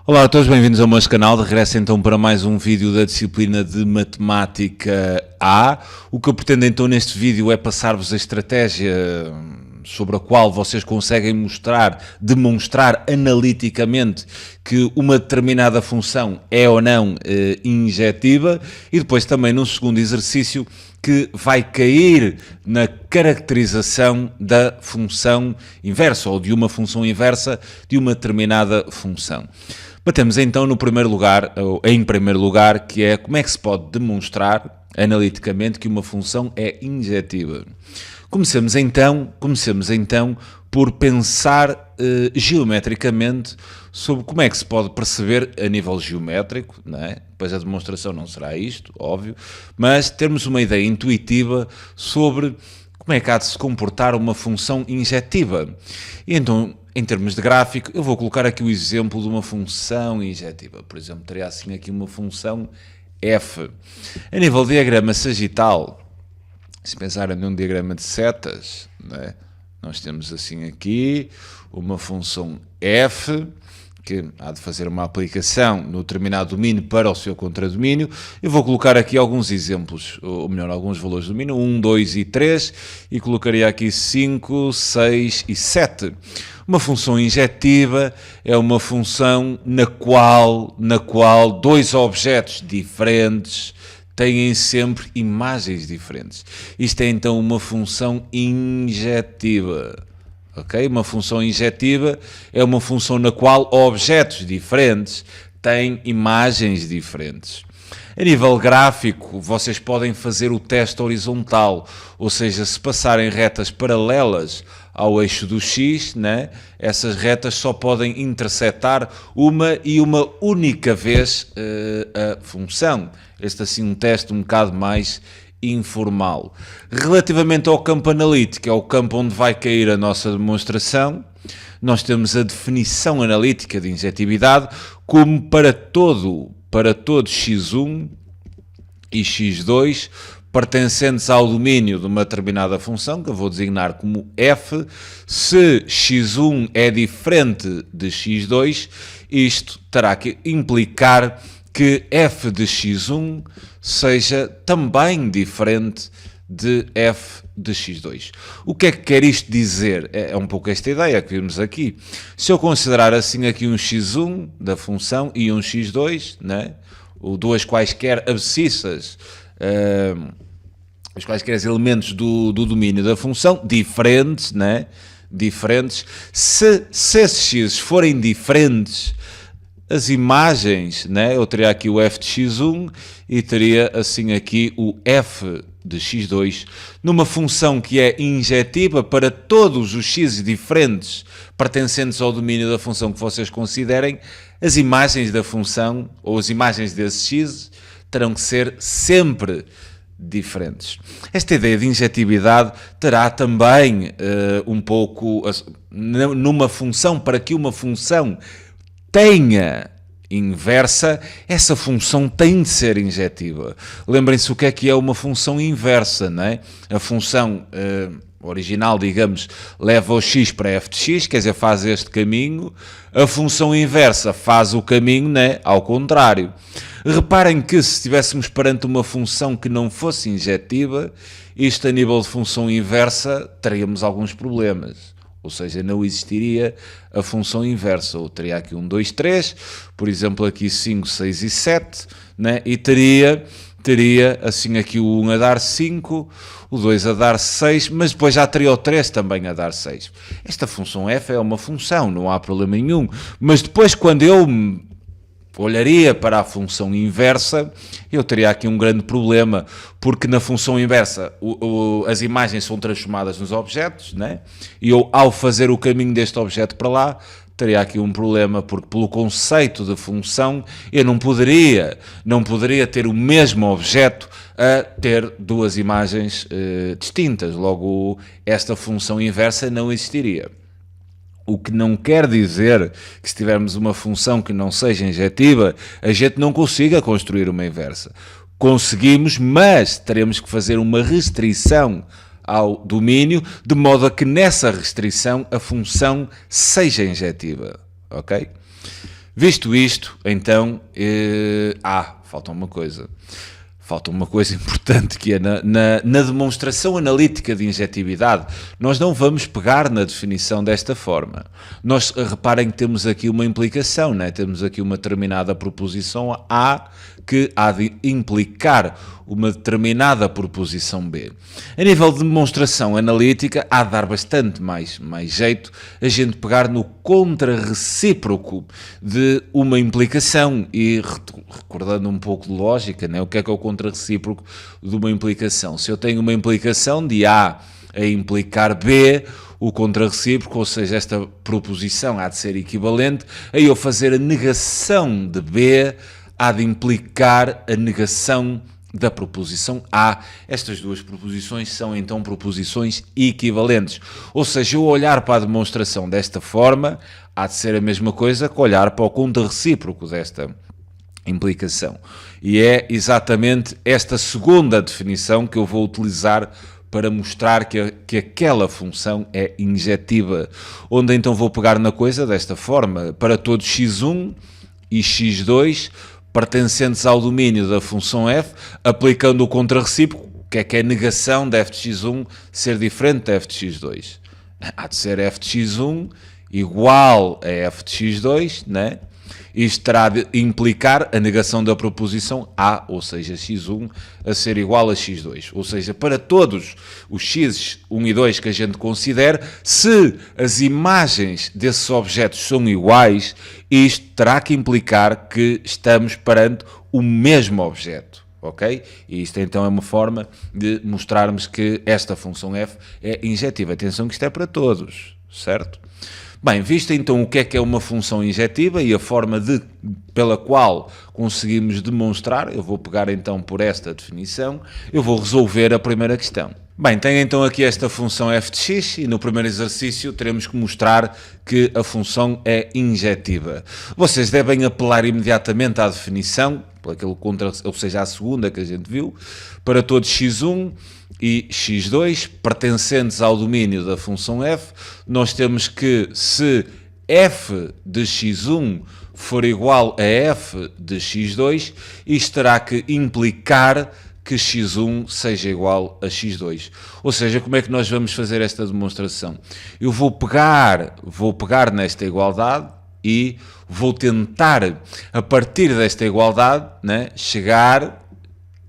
Olá a todos, bem-vindos ao meu canal. De regresso então para mais um vídeo da disciplina de Matemática A. O que eu pretendo então neste vídeo é passar-vos a estratégia sobre a qual vocês conseguem demonstrar analiticamente que uma determinada função é ou não injetiva, e depois também num segundo exercício que vai cair na caracterização da função inversa ou de uma função inversa de uma determinada função. Batemos então no primeiro lugar, ou em primeiro lugar, que é como é que se pode demonstrar analiticamente que uma função é injetiva. Comecemos então por pensar geometricamente sobre como é que se pode perceber a nível geométrico, não é? Depois a demonstração não será isto, óbvio, mas termos uma ideia intuitiva sobre como é que há de se comportar uma função injetiva. E então, em termos de gráfico, eu vou colocar aqui o exemplo de uma função injetiva. Por exemplo, teria assim aqui uma função f. A nível de diagrama sagital, se pensarem num diagrama de setas, né, nós temos assim aqui uma função f, que há de fazer uma aplicação no determinado domínio para o seu contradomínio. Eu vou colocar aqui alguns exemplos, ou melhor, alguns valores de domínio, 1, 2 e 3, e colocaria aqui 5, 6 e 7. Uma função injetiva é uma função na qual dois objetos diferentes têm sempre imagens diferentes. Isto é então uma função injetiva. Okay? Uma função injetiva é uma função na qual objetos diferentes têm imagens diferentes. A nível gráfico, vocês podem fazer o teste horizontal, ou seja, se passarem retas paralelas ao eixo do x, né, essas retas só podem intersetar uma e uma única vez a função. Este assim um teste um bocado mais informal. Relativamente ao campo analítico, é o campo onde vai cair a nossa demonstração, nós temos a definição analítica de injetividade como para todo x1 e x2 pertencentes ao domínio de uma determinada função, que eu vou designar como f, se x1 é diferente de x2, isto terá que implicar que f de x1 seja também diferente de f de x2. O que é que quer isto dizer? É um pouco esta ideia que vimos aqui. Se eu considerar assim aqui um x1 da função e um x2, né? Ou duas quaisquer abscissas, os quaisquer elementos do domínio da função, diferentes, né? Diferentes. Se esses x forem diferentes, as imagens, né? Eu teria aqui o f de x1 e teria assim aqui o f de x2 numa função que é injetiva para todos os x diferentes pertencentes ao domínio da função que vocês considerem. As imagens da função ou as imagens desses x terão que ser sempre diferentes. Esta ideia de injetividade terá também um pouco numa função, para que uma função tenha inversa, essa função tem de ser injetiva. Lembrem-se o que é uma função inversa, não é? A função original, digamos, leva o x para f de x, quer dizer, faz este caminho. A função inversa faz o caminho, né, ao contrário. Reparem que se estivéssemos perante uma função que não fosse injetiva, isto a nível de função inversa, teríamos alguns problemas. Ou seja, não existiria a função inversa. Ou teria aqui 1, 2, 3, por exemplo, aqui 5, 6 e 7, né? E teria assim aqui o 1 a dar 5, o 2 a dar 6, mas depois já teria o 3 também a dar 6. Esta função f é uma função, não há problema nenhum. Mas depois, quando eu olharia para a função inversa, eu teria aqui um grande problema, porque na função inversa as imagens são transformadas nos objetos, né? E eu, ao fazer o caminho deste objeto para lá, teria aqui um problema, porque pelo conceito de função, eu não poderia ter o mesmo objeto a ter duas imagens distintas. Logo, esta função inversa não existiria. O que não quer dizer que se tivermos uma função que não seja injetiva, a gente não consiga construir uma inversa. Conseguimos, mas teremos que fazer uma restrição ao domínio, de modo a que nessa restrição a função seja injetiva. Ok? Visto isto, então, falta uma coisa. Falta uma coisa importante, que é na demonstração analítica de injetividade. Nós não vamos pegar na definição desta forma. Nós, reparem que temos aqui uma implicação, né? Temos aqui uma determinada proposição A que há de implicar uma determinada proposição B. A nível de demonstração analítica, há de dar bastante mais jeito a gente pegar no contrarrecíproco de uma implicação. E recordando um pouco de lógica, né? O que é o contrarrecíproco de uma implicação? Se eu tenho uma implicação de A a implicar B, o contrarrecíproco, ou seja, esta proposição há de ser equivalente a eu fazer a negação de B, há de implicar a negação da proposição A. Estas duas proposições são então proposições equivalentes. Ou seja, eu olhar para a demonstração desta forma há de ser a mesma coisa que olhar para o contrarrecíproco desta implicação. E é exatamente esta segunda definição que eu vou utilizar para mostrar que aquela função é injetiva. Onde então vou pegar na coisa desta forma: para todo x1 e x2 pertencentes ao domínio da função f, aplicando o contrarrecíproco, que é a negação de f de x1 ser diferente de f de x2. Há de ser f de x1 igual a f de x2, né? Isto terá de implicar a negação da proposição A, ou seja, x1 a ser igual a x2. Ou seja, para todos os x, 1 e 2 que a gente considere, se as imagens desses objetos são iguais, isto terá que implicar que estamos perante o mesmo objeto. Ok? E isto então é uma forma de mostrarmos que esta função f é injetiva. Atenção que isto é para todos, certo? Bem, visto então o que é uma função injetiva e a forma pela qual conseguimos demonstrar, eu vou pegar então por esta definição, eu vou resolver a primeira questão. Bem, tenho então aqui esta função f de x e no primeiro exercício teremos que mostrar que a função é injetiva. Vocês devem apelar imediatamente à definição, ou seja, à segunda que a gente viu, para todo x1 e x2 pertencentes ao domínio da função f, nós temos que, se f de x1 for igual a f de x2, isto terá que implicar que x1 seja igual a x2. Ou seja, como é que nós vamos fazer esta demonstração? Eu vou pegar nesta igualdade e vou tentar, a partir desta igualdade, né, chegar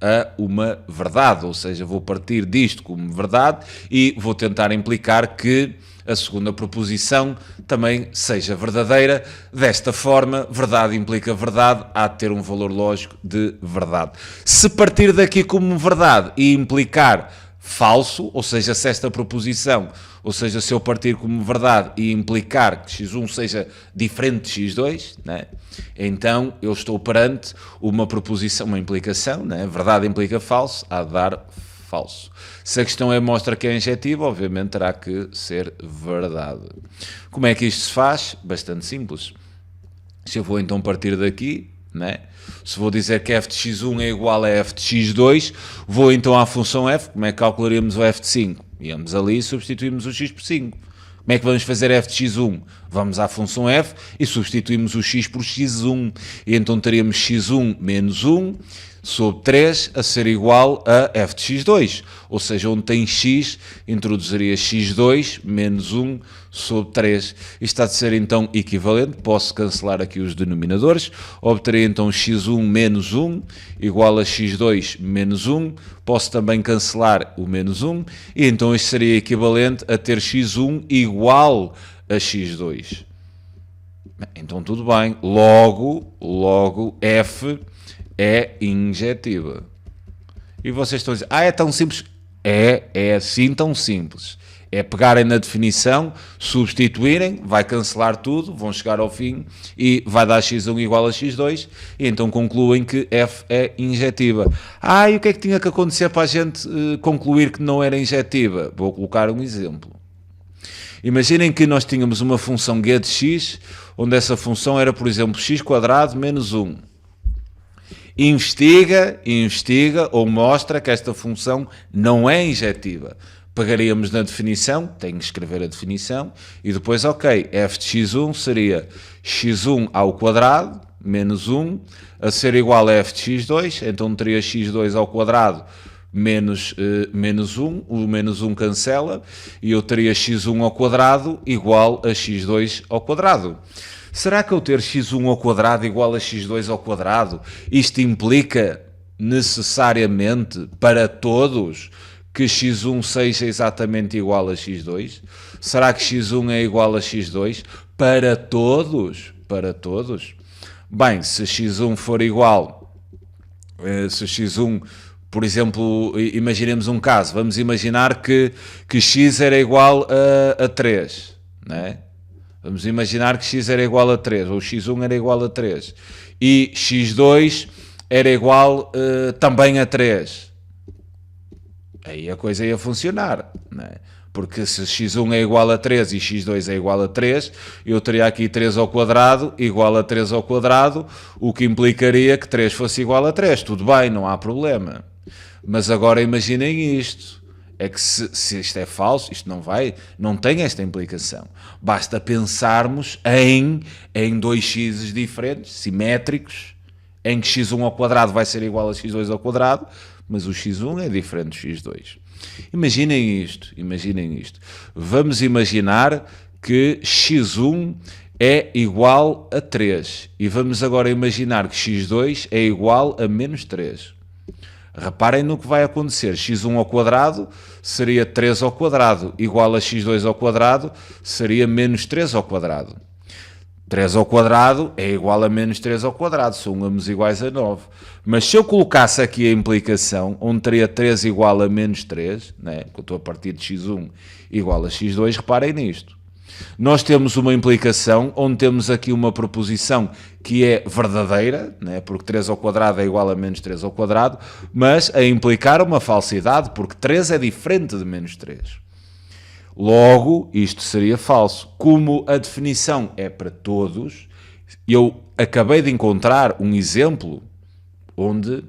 a uma verdade, ou seja, vou partir disto como verdade e vou tentar implicar que a segunda proposição também seja verdadeira. Desta forma, verdade implica verdade, há de ter um valor lógico de verdade. Se partir daqui como verdade e implicar falso, ou seja, se esta proposição, ou seja, se eu partir como verdade e implicar que x1 seja diferente de x2, né, então eu estou perante uma proposição, uma implicação, né, verdade implica falso, há de dar falso. Se a questão mostra que é injetiva, obviamente terá que ser verdade. Como é que isto se faz? Bastante simples. Se eu vou então partir daqui, né? Se vou dizer que f de x1 é igual a f de x2, vou então à função f. Como é que calcularíamos o f de 5? Íamos ali e substituímos o x por 5. Como é que vamos fazer f de x1? Vamos à função f e substituímos o x por x1. E então teríamos x1 menos 1 sobre 3 a ser igual a f de x2. Ou seja, onde tem x, introduziria x2 menos 1 sobre 3. Isto há de ser então equivalente. Posso cancelar aqui os denominadores. Obteria então x1 menos 1 igual a x2 menos 1. Posso também cancelar o menos 1. E então isto seria equivalente a ter x1 igual a x2. Então tudo bem. Logo f é injetiva. E vocês estão a dizer, é tão simples? É assim tão simples. É pegarem na definição, substituírem, vai cancelar tudo, vão chegar ao fim e vai dar x1 igual a x2 e então concluem que f é injetiva. E o que é que tinha que acontecer para a gente concluir que não era injetiva? Vou colocar um exemplo. Imaginem que nós tínhamos uma função g de x, onde essa função era, por exemplo, x² menos 1. investiga ou mostra que esta função não é injetiva. Pegaríamos na definição, tenho que escrever a definição, e depois, ok, f de x1 seria x1 ao quadrado, menos 1, a ser igual a f de x2, então teria x2 ao quadrado menos 1, o menos 1 cancela, e eu teria x1 ao quadrado igual a x2 ao quadrado. Será que eu ter x1 ao quadrado igual a x2 ao quadrado, isto implica necessariamente para todos que x1 seja exatamente igual a x2? Será que x1 é igual a x2 para todos? Para todos? Bem, se x1 for igual, se x1, por exemplo, imaginemos um caso, vamos imaginar que x era igual a 3, né? Vamos imaginar que x era igual a 3, ou x1 era igual a 3, e x2 era igual também a 3. Aí a coisa ia funcionar, né? Porque se x1 é igual a 3 e x2 é igual a 3, eu teria aqui 3 ao quadrado igual a 3 ao quadrado, o que implicaria que 3 fosse igual a 3. Tudo bem, não há problema. Mas agora imaginem isto. É que se isto é falso, isto não tem esta implicação. Basta pensarmos em 2x diferentes, simétricos, em que x1 ao quadrado vai ser igual a x2 ao quadrado, mas o x1 é diferente do x2. Imaginem isto. Vamos imaginar que x1 é igual a 3 e vamos agora imaginar que x2 é igual a menos 3. Reparem no que vai acontecer. x1 ao quadrado seria 3 ao quadrado, igual a x2 ao quadrado seria menos 3 ao quadrado. 3 ao quadrado é igual a menos 3 ao quadrado, são números iguais a 9. Mas se eu colocasse aqui a implicação, onde teria 3 igual a menos 3, né, que eu estou a partir de x1 igual a x2, reparem nisto. Nós temos uma implicação onde temos aqui uma proposição que é verdadeira, né, porque 3 ao quadrado é igual a menos 3 ao quadrado, mas a implicar uma falsidade, porque 3 é diferente de menos 3. Logo, isto seria falso. Como a definição é para todos, eu acabei de encontrar um exemplo onde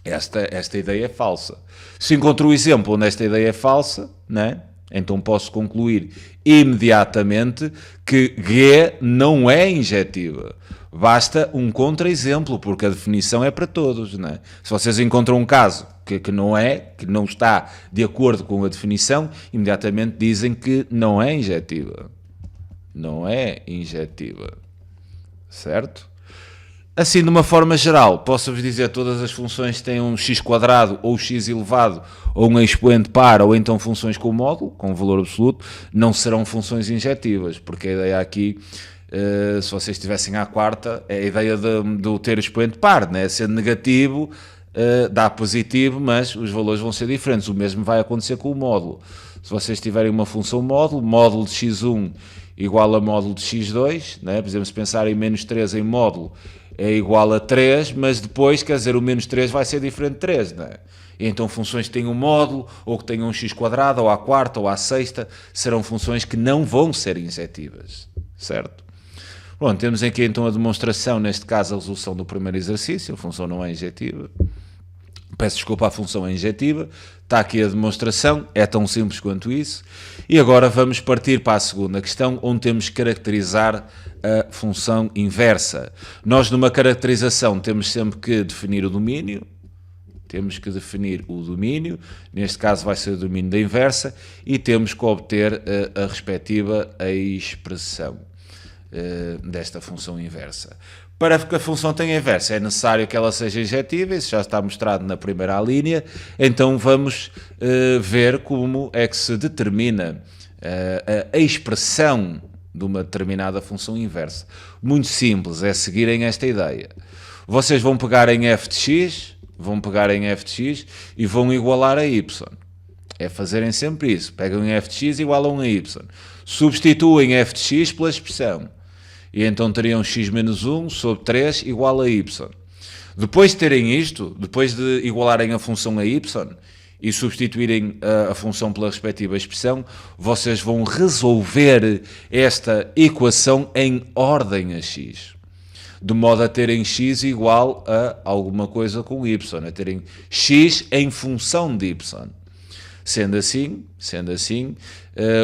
esta ideia é falsa. Se encontro um exemplo onde esta ideia é falsa, né, então posso concluir imediatamente que G não é injetiva. Basta um contra-exemplo, porque a definição é para todos, né? Se vocês encontram um caso que não está de acordo com a definição, imediatamente dizem que não é injetiva. Não é injetiva. Certo? Assim, de uma forma geral, posso-vos dizer que todas as funções têm um x quadrado, ou x elevado, ou um expoente par, ou então funções com módulo, com valor absoluto, não serão funções injetivas, porque a ideia aqui, se vocês estivessem à quarta, é a ideia de ter expoente par, né? Sendo negativo, dá positivo, mas os valores vão ser diferentes. O mesmo vai acontecer com o módulo. Se vocês tiverem uma função módulo de x1 igual a módulo de x2, né? Por exemplo, se pensarem em menos 3 em módulo, é igual a 3, mas depois, quer dizer, o menos 3 vai ser diferente de 3, não é? E então funções que tenham um módulo, ou que tenham um x quadrado, ou à quarta, ou à sexta, serão funções que não vão ser injetivas, certo? Pronto, temos aqui então a demonstração, neste caso a resolução do primeiro exercício, a função não é injetiva. Peço desculpa, a função é injetiva. Está aqui a demonstração, é tão simples quanto isso. E agora vamos partir para a segunda questão, onde temos que caracterizar a função inversa. Nós, numa caracterização, temos sempre que definir o domínio. Neste caso vai ser o domínio da inversa, e temos que obter a respectiva expressão desta função inversa. Para que a função tenha inversa é necessário que ela seja injetiva, isso já está mostrado na primeira linha, então vamos ver como é que se determina a expressão de uma determinada função inversa. Muito simples, é seguirem esta ideia. Vocês vão pegar em f de x, e vão igualar a y. É fazerem sempre isso, pegam em f de x e igualam a y. Substituem f de x pela expressão. E então teriam x menos 1 sobre 3 igual a y. Depois de terem isto, depois de igualarem a função a y e substituírem a função pela respectiva expressão, vocês vão resolver esta equação em ordem a x. de modo a terem x igual a alguma coisa com y, a terem x em função de y. Sendo assim,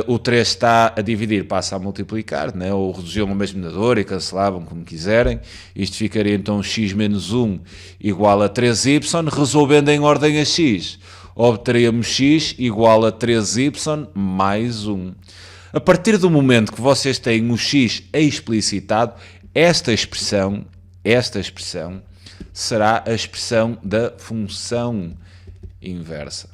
o 3 está a dividir, passa a multiplicar, né? Ou reduziam ao mesmo denominador e cancelavam como quiserem. Isto ficaria então x menos 1 igual a 3y, resolvendo em ordem a x. Obteríamos x igual a 3y mais 1. A partir do momento que vocês têm o x explicitado, esta expressão será a expressão da função inversa.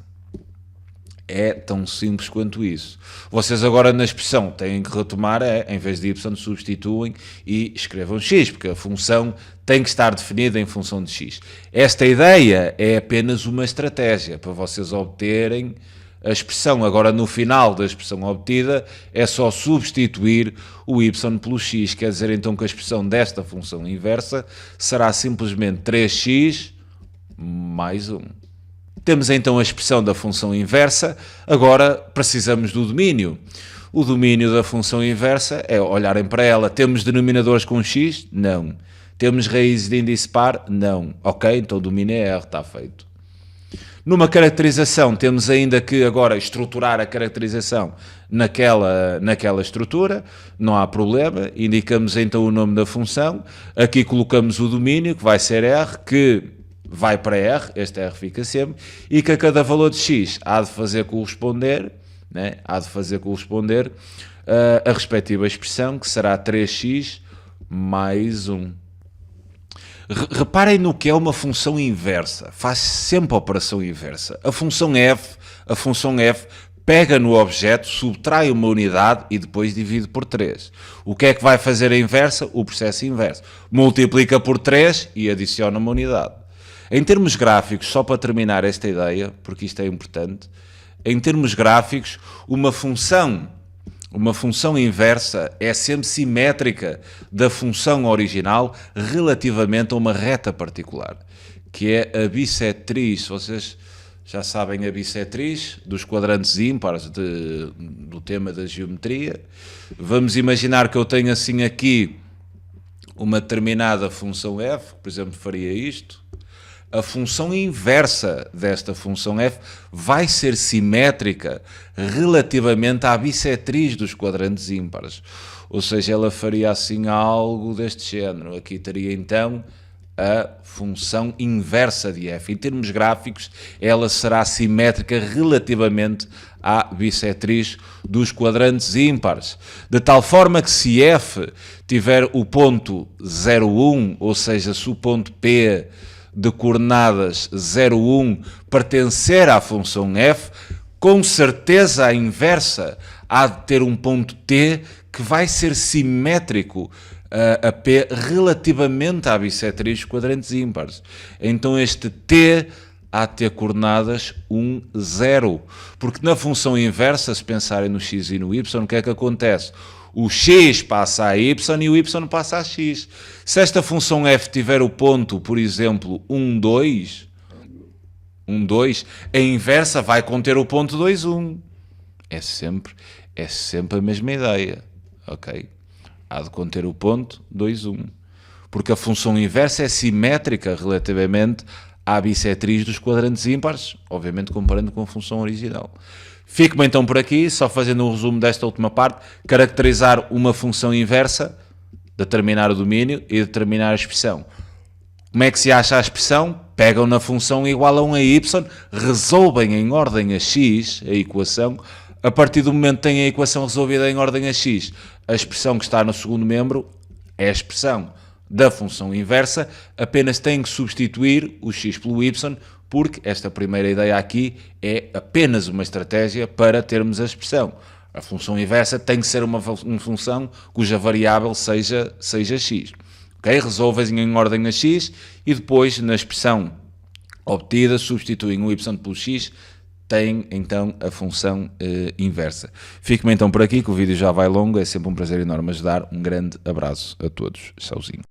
É tão simples quanto isso. Vocês agora na expressão têm que retomar, em vez de y, substituem e escrevam x, porque a função tem que estar definida em função de x. Esta ideia é apenas uma estratégia para vocês obterem a expressão. Agora, no final da expressão obtida, é só substituir o y pelo x. Quer dizer, então, que a expressão desta função inversa será simplesmente 3x mais 1. Temos então a expressão da função inversa, agora precisamos do domínio. O domínio da função inversa é olharem para ela. Temos denominadores com x? Não. Temos raízes de índice par? Não. Ok, então o domínio é R, está feito. Numa caracterização temos ainda que agora estruturar a caracterização naquela estrutura, não há problema, indicamos então o nome da função, aqui colocamos o domínio, que vai ser R, que vai para R, este R fica sempre, e que a cada valor de x há de fazer corresponder, né? A respectiva expressão, que será 3x mais 1. Reparem no que é uma função inversa, faz sempre a operação inversa. A função f pega no objeto, subtrai uma unidade e depois divide por 3. O que é que vai fazer a inversa? O processo inverso. Multiplica por 3 e adiciona uma unidade. Em termos gráficos, só para terminar esta ideia, porque isto é importante, em termos gráficos, uma função inversa é sempre simétrica da função original relativamente a uma reta particular, que é a bissetriz. Vocês já sabem a bissetriz dos quadrantes ímpares do tema da geometria. Vamos imaginar que eu tenho assim aqui uma determinada função f, por exemplo, faria isto. A função inversa desta função f vai ser simétrica relativamente à bissetriz dos quadrantes ímpares. Ou seja, ela faria assim algo deste género. Aqui teria então a função inversa de f. Em termos gráficos, ela será simétrica relativamente à bissetriz dos quadrantes ímpares. De tal forma que se f tiver o ponto 0, 1, ou seja, se o ponto P de coordenadas 0, 1 pertencer à função f, com certeza a inversa há de ter um ponto t que vai ser simétrico a P relativamente à bissetriz dos quadrantes ímpares. Então este t há de ter coordenadas 1, 0. Porque na função inversa, se pensarem no x e no y, o que é que acontece? O x passa a y e o y passa a x. Se esta função f tiver o ponto, por exemplo, 1, 2, a inversa vai conter o ponto 2, 1. É sempre a mesma ideia, ok? Há de conter o ponto 2, 1. Porque a função inversa é simétrica relativamente à bissetriz dos quadrantes ímpares, obviamente comparando com a função original. Fico-me então por aqui, só fazendo um resumo desta última parte: caracterizar uma função inversa, determinar o domínio e determinar a expressão. Como é que se acha a expressão? Pegam na função igual a 1 a y, resolvem em ordem a x a equação. A partir do momento que têm a equação resolvida em ordem a x, a expressão que está no segundo membro é a expressão da função inversa, apenas têm que substituir o x pelo y, porque esta primeira ideia aqui é apenas uma estratégia para termos a expressão. A função inversa tem que ser uma função cuja variável seja x. Okay? Resolvem em ordem a x e depois, na expressão obtida, substituem o y pelo x, têm então a função inversa. Fico-me então por aqui, que o vídeo já vai longo, é sempre um prazer enorme ajudar. Um grande abraço a todos. Tchauzinho.